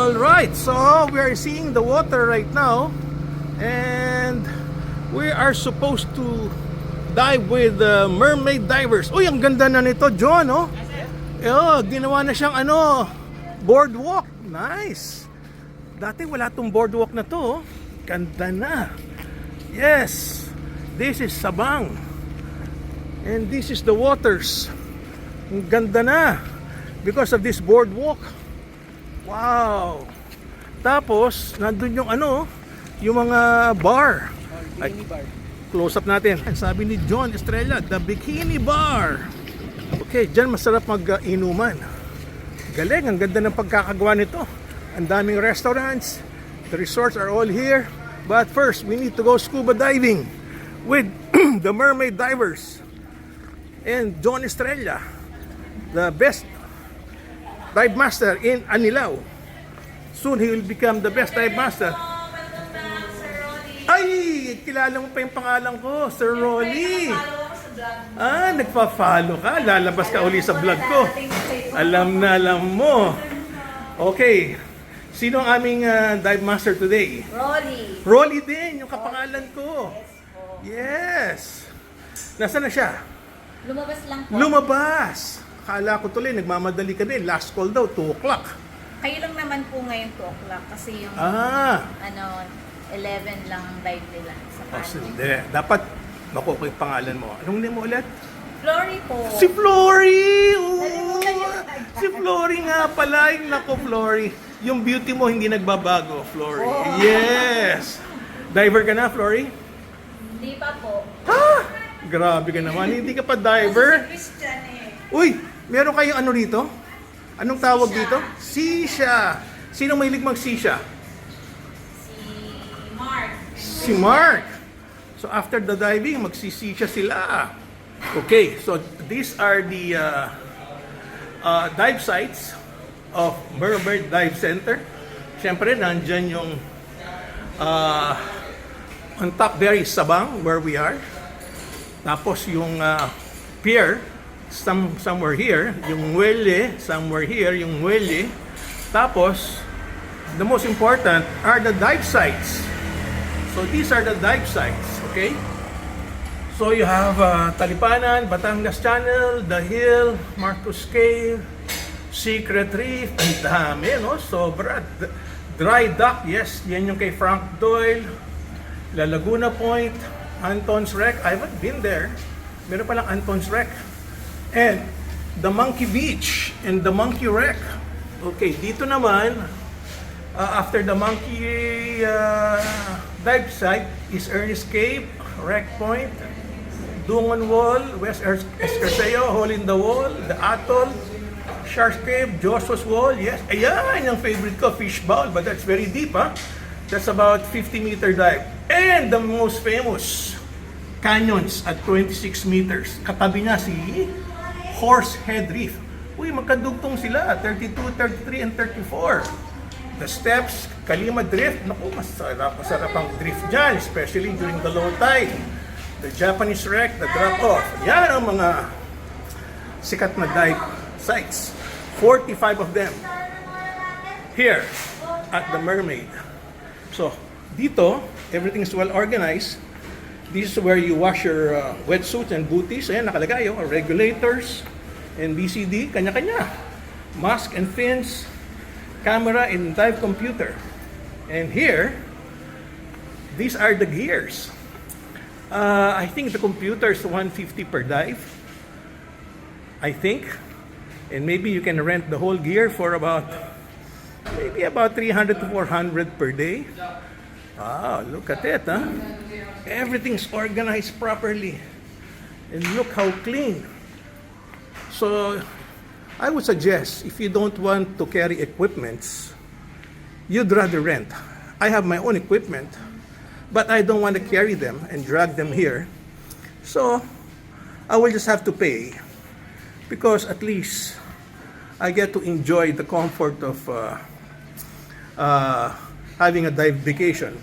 Alright, so we are seeing the water right now, and we are supposed to dive with mermaid divers. Uy, ang ganda na nito, John, oh. Ginawa na siyang boardwalk. Nice. Dati wala tong boardwalk na to, oh. Ganda na. Yes, this is Sabang. And this is the waters. Ang ganda na because of this boardwalk. Wow! Tapos, nandun yung yung mga bar. Bikini bar. Close up natin. Sabi ni John Estrella, the Bikini Bar. Okay, dyan masarap mag-inuman. Galing, ang ganda ng pagkakagawa nito. Ang daming restaurants. The resorts are all here. But first, we need to go scuba diving with the mermaid divers. And John Estrella, the best dive master in Anilao. Soon he will become the best dive master. Ay, kilala mo pa yung pangalan ko, Sir Rolly. Nagpa-follow ka. Lalabas ka uli sa vlog ko. Alam mo. Okay. Sino ang aming dive master today? Rolly. Rolly din, yung kapangalan ko. Yes. Nasaan na siya? Lumabas lang po. Lumabas. Akala ko tuloy, nagmamadali kami. Last call daw, 2 o'clock. Kayo lang naman po ngayon 2 o'clock kasi yung 11 lang ang dive nila sa Hindi. Dapat makuha yung pangalan mo. Anong name mo ulit? Flory po. Si Flory! Nalimutan niyo na. Si Flory nga pala. Naku, Flory. Yung beauty mo hindi nagbabago, Flory. Oh. Yes! Diver ka na, Flory? Hindi pa po. Grabe ka naman. Hindi ka pa diver? Christian Uy! Meron kayong rito? Anong tawag dito? Sisha! Sino mahilig mag-sisha? Mark. Si Mark! So after the diving, magsisisha sila. Okay, so these are the dive sites of Mermaid Dive Center. Siyempre, nandyan yung on top there is Sabang, where we are. Tapos yung pier, somewhere here, yung muelle, somewhere here, yung muelle. Tapos, the most important are the dive sites. So these are the dive sites, okay? So you have Talipanan, Batangas Channel, The Hill, Marcos Cave, Secret Reef, ang dami, no? Sobra. Dry Dock, yes, yan yung kay Frank Doyle. La Laguna Point, Anton's Wreck, I haven't been there. Meron palang Anton's Wreck. And the Monkey Beach and the Monkey Wreck. Okay, dito naman, after the Monkey dive site is Ernest Cave, Wreck Point, Dungan Wall, West Escarceo, Hole in the Wall, the Atoll, Shark Cave, Joshua's Wall, yes. Ayan, yung favorite ko, Fish Bowl, but that's very deep, That's about 50-meter dive. And the most famous, canyons at 26 meters. Katabi niya si Horsehead Reef. Uy, magkadugtong sila, 32, 33, and 34. The steps, Kalima Drift, naku, masarap ang drift dyan, especially during the low tide. The Japanese Wreck, the drop-off. Yan ang mga sikat na dive sites. 45 of them here at the Mermaid. So, dito, everything is well organized. This is where you wash your wetsuits and booties. Ayan, nakalagay, regulators and BCD, kanya-kanya. Mask and fins, camera and dive computer. And here, these are the gears. I think the computer is 150 per dive. I think. And maybe you can rent the whole gear for maybe about 300 to 400 per day. Look at it, Everything's organized properly. And look how clean. So, I would suggest, if you don't want to carry equipments, you'd rather rent. I have my own equipment, but I don't want to carry them and drag them here. So, I will just have to pay. Because at least, I get to enjoy the comfort of having a dive vacation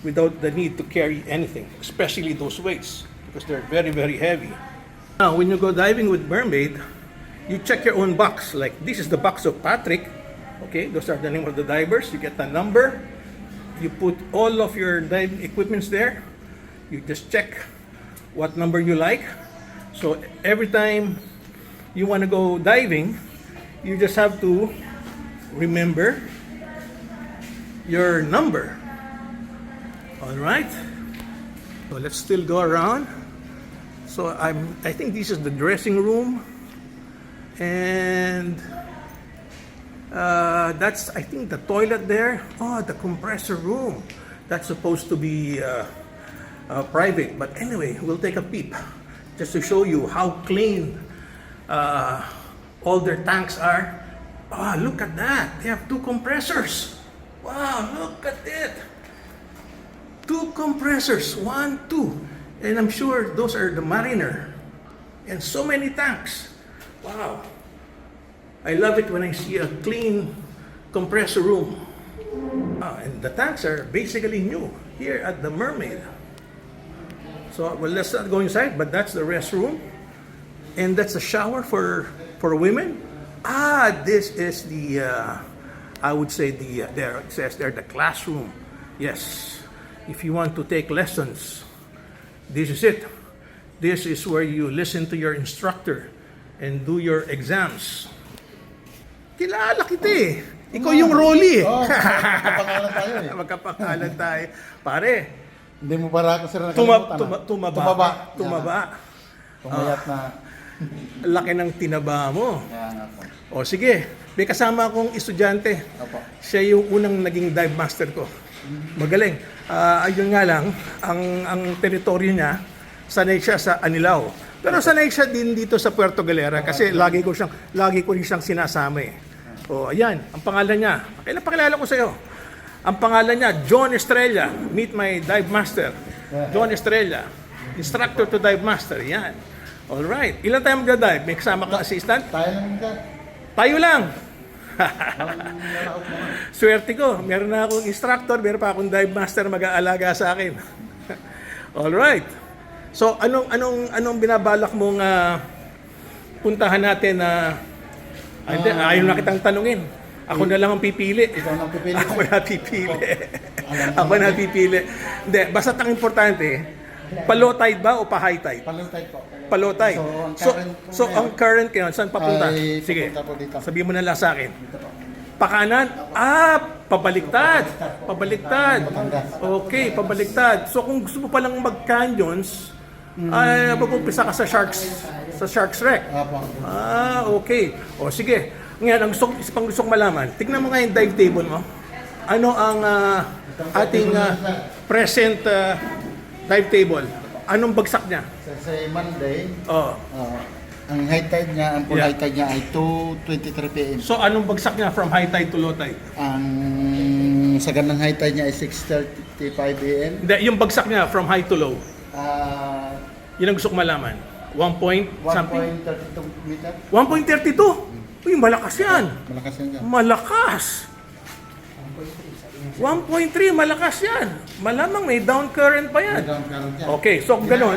without the need to carry anything, especially those weights, because they're very, very heavy. Now, when you go diving with Mermaid, you check your own box. Like, this is the box of Patrick. Okay, those are the name of the divers. You get the number. You put all of your dive equipments there. You just check what number you like. So every time you want to go diving, you just have to remember your number. All right. So let's still go around. So I think this is the dressing room, and that's, I think, the toilet there. Oh, the compressor room. That's supposed to be private, but anyway, we'll take a peep just to show you how clean all their tanks are. Oh, look at that! They have 2 compressors. Wow, look at it! 2 compressors, 1, 2, and I'm sure those are the Mariner, and so many tanks. Wow, I love it when I see a clean compressor room. And the tanks are basically new here at the Mermaid. So, well, let's not go inside, but that's the restroom, and that's a shower for women. This is the I would say there it says there, the classroom. Yes. If you want to take lessons, this is it. This is where you listen to your instructor and do your exams. Kilala kita eh. Ikaw yung Rolly eh. Oo, magkapangalan tayo eh. Magkapangalan tayo. Pare, Hindi mo para ako sir nakalimutan. tumaba. Tumayat na. Laki ng tinaba mo. Kaya nga po. O sige, may kasama akong estudyante. Opo. Siya yung unang naging dive master ko. Magaling. Ayun nga lang, ang teritoryo niya, sanay siya sa Anilao. Pero sanay siya din dito sa Puerto Galera kasi lagi ko rin siyang sinasama eh. O ayan, ang pangalan niya. Kailan pakilala ko sa iyo? Ang pangalan niya, John Estrella. Meet my dive master. John Estrella. Instructor to dive master. Yan. All right. Ilan tayo magda-dive? May kasama kang assistant? Tayo lang dyan. Tayo lang. Walang nalaot naman. Swerte ko, meron na akong instructor, meron pa akong dive master mag-aalaga sa akin. All right. So anong binabalak mong puntahan natin na ayaw na kitang tanungin. Ako na lang ang pipili. Ikaw nang pipili. Ako na pipili. Ako na pipili. Hindi, basta ang importante, pa-low tide ba o pa-high tide? Palutay po. Pa-low tide. So ang current ngayon, saan papunta? Ay, Sige, papunta po dito. sabihin mo na lang sa akin. Pakanan? Pabaliktad. Pabaliktad. Okay, pabaliktad. So kung gusto mo palang mag-canyons, ay mag-umpisa ka sa Sharks Wreck. Apo. Okay. O sige. Ngayon, ang gusto kong malaman, tignan mo nga yung dive table mo. Ano ang ating present dive table? Anong bagsak niya? Sa Monday, Oh. ang high tide niya, ang full Yeah. high tide niya ay 2:23 PM. So anong bagsak niya from high tide to low tide? Ang sagan ng high tide niya ay 6:35 AM. Hindi, yung bagsak niya from high to low. Yun ang gusto kong malaman. 1 point something? 1.32 meter. 1.32? Uy, malakas yan. Malakas yan dyan. Malakas. 1.3, malakas yan. Malamang may down current pa yan. Down current yan. Okay, so kung ganun,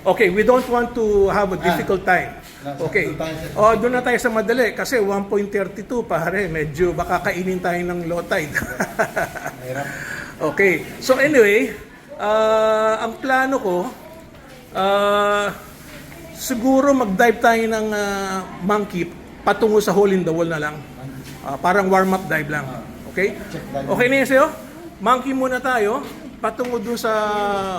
okay, we don't want to have a difficult time. Okay. Doon na tayo sa madali kasi 1.32 pare, medyo baka kainin tayo ng low tide. Okay. So anyway, ang plano ko, siguro mag-dive tayo ng monkey patungo sa hole in the wall na lang. Parang warm-up dive lang. Okay? Okay na yun sa'yo? Monkey muna tayo, patungo dun sa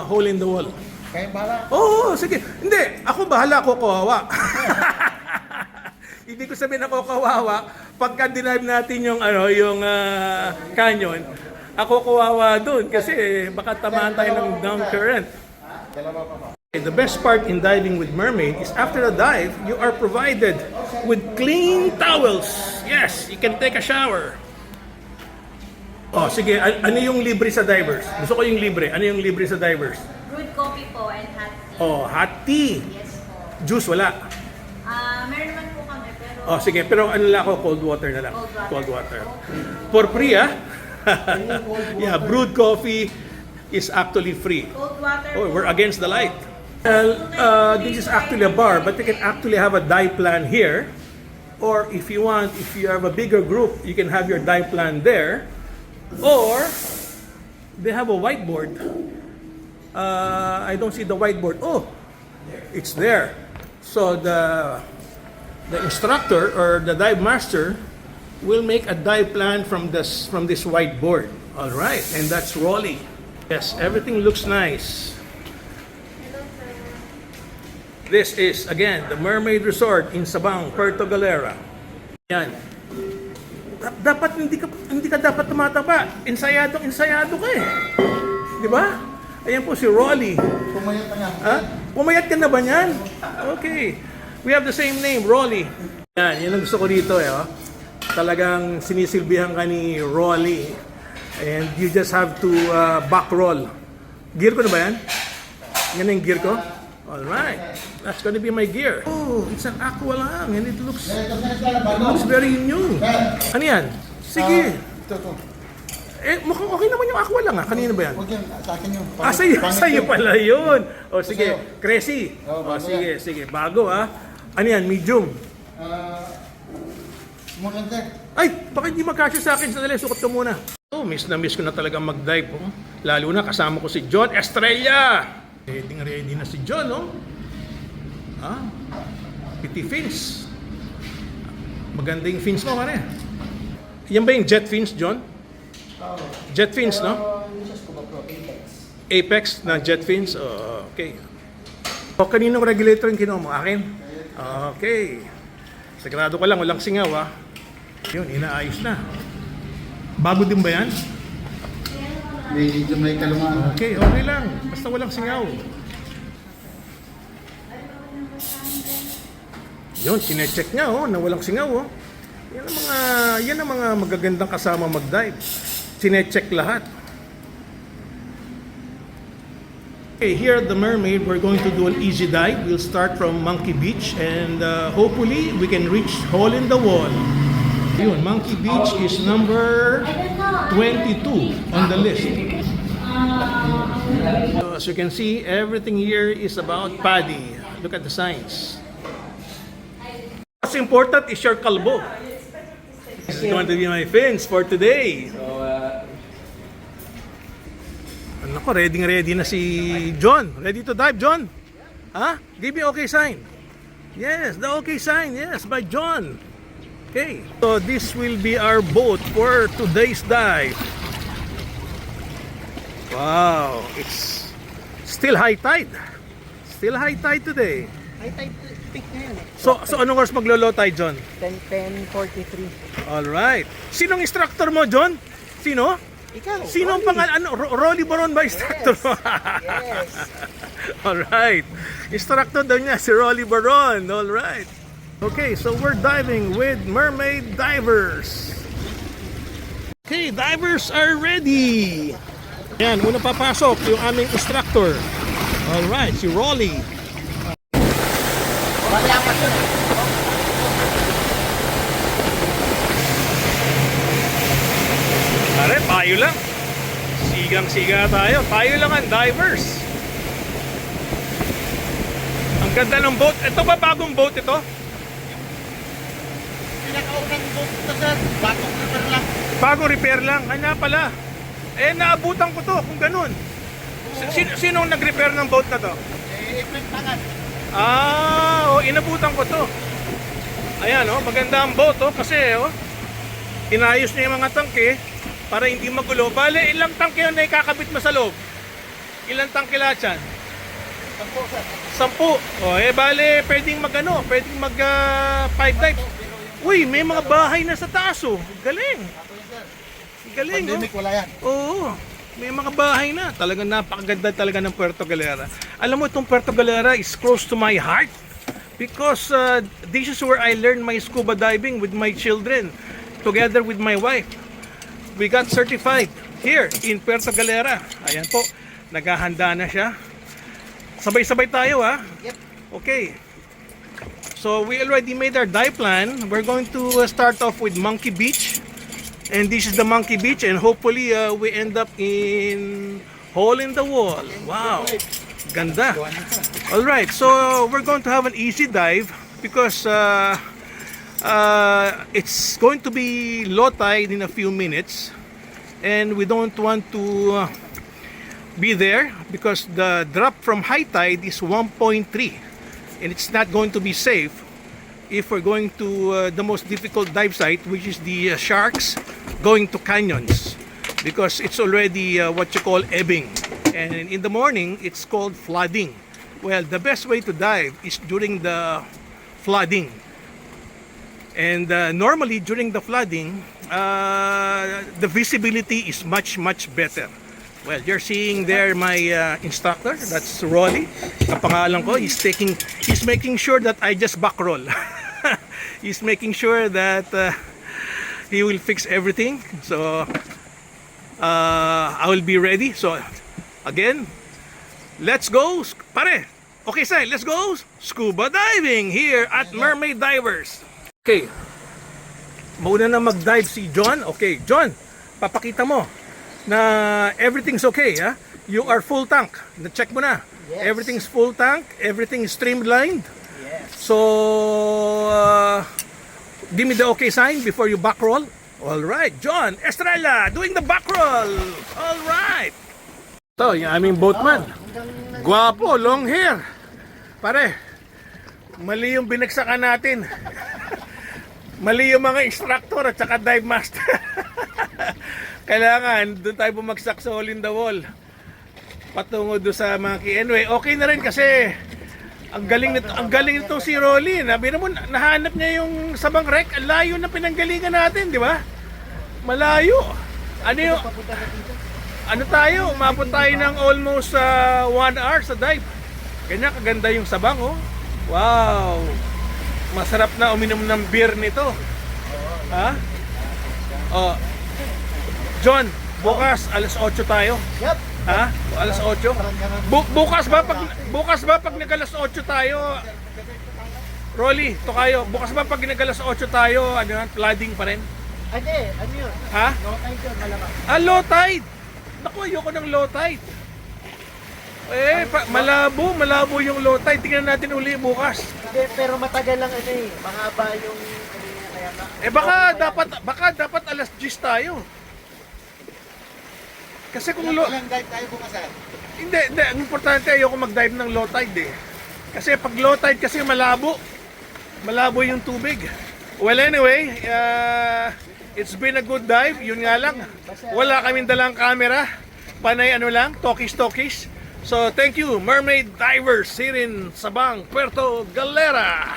hole in the wall. Kaya bala. Oo, sige. Hindi, ako bahala, ako kawawa. Ibig ko sabihin ako kawawa, pagka dinive natin yung canyon, ako kawawa doon kasi baka tamaan tayo ng down current. Dalawa pa ba? The best part in diving with Mermaid is after a dive, you are provided with clean towels. Yes, you can take a shower. Oh, sige, ano yung libre sa divers? Gusto ko yung libre. Ano yung libre sa divers? Brewed coffee po and hot tea. Oh, hot tea. Yes po. Juice, wala. Meron naman po kami pero... Oh, sige, pero ano lang ako, cold water na lang. Cold water. For free, ah? Yeah, brewed coffee is actually free. Cold water Oh, po. we're against the light. Well, this is actually a bar, but you can actually have a dive plan here. Or if you want, if you have a bigger group, you can have your dive plan there. Or they have a whiteboard. I don't see the whiteboard. Oh, it's there. So the instructor or the dive master will make a dive plan from this whiteboard. All right, and that's Rolly. Yes, everything looks nice. This is again the Mermaid Resort in Sabang, Puerto Galera. Yan. Dapat hindi ka dapat tumataba. Ensayado ka eh. 'Di ba? Ayan po si Rolly. Pumayat na nga. Ha? Pumayat ka na ba niyan? Okay. We have the same name, Rolly. Yan ang gusto ko dito eh. Oh. Talagang sinisilbihan ka ni Rolly. And you just have to back roll. Gear ko na ba yan? Yan ang gear ko? Alright. That's gonna be my gear. Oh, it's an aqua lang and it looks very new. Ano yan? Sige. Ito. Mukhang okay naman yung aqua lang ah. Kanina ba yan? Huwag yan, sa akin yun. Sa'yo pala yun. O sige, Sa'yo. Crazy. Oo, O bago sige. Bago ah. Ano yan? Medium. Small lang sir. Ay, bakit hindi magkasya sa akin? Sandali, sukat ka muna. Oh, miss na miss ko na talaga mag-dive. Oh. Lalo na kasama ko si John Estrella. Ready na si John, no? Ah, piti fins. Maganda yung fins mo, pare. Yan ba yung jet fins, John? Jet fins, no? Apex na jet fins? Oh, okay. O, kaninong regulator yung kinuha mo? Akin? Okay. Sigurado ka lang, walang singaw, ah. Yun, inaayos na. Bago din ba yan? Medyo may kalungan. Okay, okay lang. Basta walang singaw. Yun, sinecheck niya, oh, na walang singaw, oh. Yan ang mga magagandang kasama mag-dive. Sinecheck lahat. Okay, here at the Mermaid, we're going to do an easy dive. We'll start from Monkey Beach and hopefully we can reach Hole in the Wall. Yun, Monkey Beach is number 22 on the list. So as you can see, everything here is about PADI. Look at the signs. What's important is your kalbo. This is going to be my fins for today. Nako, ready na si John. Ready to dive, John? Huh? Give me okay sign. Yes, the okay sign. Yes, by John. Okay. So this will be our boat for today's dive. Wow, it's still high tide. Still high tide today. High tide peak ngayon eh. So anong oras maglo-low tide, John? 10:43. All right. Sinong instructor mo, John? Sino? Ikaw. Sino ang pangalan? Rolly Baron ba instructor mo? Yes. All right. Instructor daw niya si Rolly Baron. All right. Okay, so we're diving with Mermaid Divers. Okay, divers are ready. Yan, una papasok yung aming instructor. All right, si Rolly. Pare, tayo lang. Sigang-siga tayo. Tayo lang ang divers. Ang ganda ng boat. Ito ba bagong boat ito? Pinakaunang boat ito sir. Bagong repair lang. Bagong repair lang. Kanya pala. Eh, naabutan ko to kung ganun. Sinong nag-repair ng boat na to? April Tangan. Inabutan ko to. Ayan, oh, maganda ang boat, oh, kasi, oh, inayos niya yung mga tangke para hindi magulo. Bale, ilang tangke yun na ikakabit mo sa loob? Ilang tangke lahat yan? 10. Oh, bale, pwedeng pwedeng mag 5 dives. Uy, may mga bahay na sa taas, oh. Galing. Galing, Pandemic wala yan. Oo. May mga bahay na. Talagang napakaganda talaga ng Puerto Galera. Alam mo, itong Puerto Galera is close to my heart because this is where I learned my scuba diving with my children together with my wife. We got certified here in Puerto Galera. Ayan po. Naghahanda na siya. Sabay-sabay tayo, ha? Yep. Okay. So we already made our dive plan. We're going to start off with Monkey Beach. And this is the Monkey Beach, and hopefully we end up in Hole in the Wall. Wow, ganda. All right, so we're going to have an easy dive because It's going to be low tide in a few minutes, and we don't want to be there because the drop from high tide is 1.3, and it's not going to be safe if we're going to the most difficult dive site, which is the sharks going to canyons, because it's already what you call ebbing, and in the morning it's called flooding. Well, the best way to dive is during the flooding. And normally during the flooding, the visibility is much better. Well, you're seeing there my instructor. That's Rolly. Ang pangalan ko. He's making sure that I just back roll. He's making sure that he will fix everything. So I will be ready. So again, let's go, pare. Okay, say, let's go scuba diving here at Mermaid Divers. Okay, mauna na mag-dive si John. Okay, John, papakita mo na everything's okay, ha? You are full tank. Na-check mo na. Yes. Everything's full tank. Everything is streamlined. Yes. So, give me the okay sign before you back roll. All right, John Estrella doing the back roll. All right. Ito, yung aming boatman. Guwapo, long hair. Pare, mali yung binagsakan natin. Mali yung mga instructor at saka dive master. Kailangan doon tayo bumagsak sa hole in the wall. Patungo doon sa mga anyway, okay na rin kasi ang galing nito si Rolly. Nabi mo, nahanap niya yung Sabang Rec. Ang layo na pinanggalingan natin, di ba? Malayo. Ano tayo? Umabot tayo ng almost 1 hour sa dive. Ganyan kaganda yung Sabang, oh. Wow. Masarap na uminom ng beer nito. Ha? Oh. John, bukas alas 8 tayo. Yep. Ha? Alas 8. Bukas ba pag nag-alas 8 tayo? Rolly, to kayo. Bukas ba pag nag-alas 8 tayo, ano yan, flooding pa rin? Ate, ano yun? Ha? No time yun, malakas. Low tide. Naku, ayoko ng low tide. Malabo yung low tide. Tingnan natin uli bukas. Hindi, pero matagal lang mahaba yung kaya nga. Baka dapat alas 10 tayo. Kasi kung Ilang dive tayo bukas hindi, ang importante ayoko mag-dive ng low tide eh. Kasi pag low tide kasi malabo yung tubig. Well, anyway, it's been a good dive. Yun nga lang, wala kaming dalang camera. Panay lang, talkies. So, thank you, Mermaid Divers here in Sabang, Puerto Galera.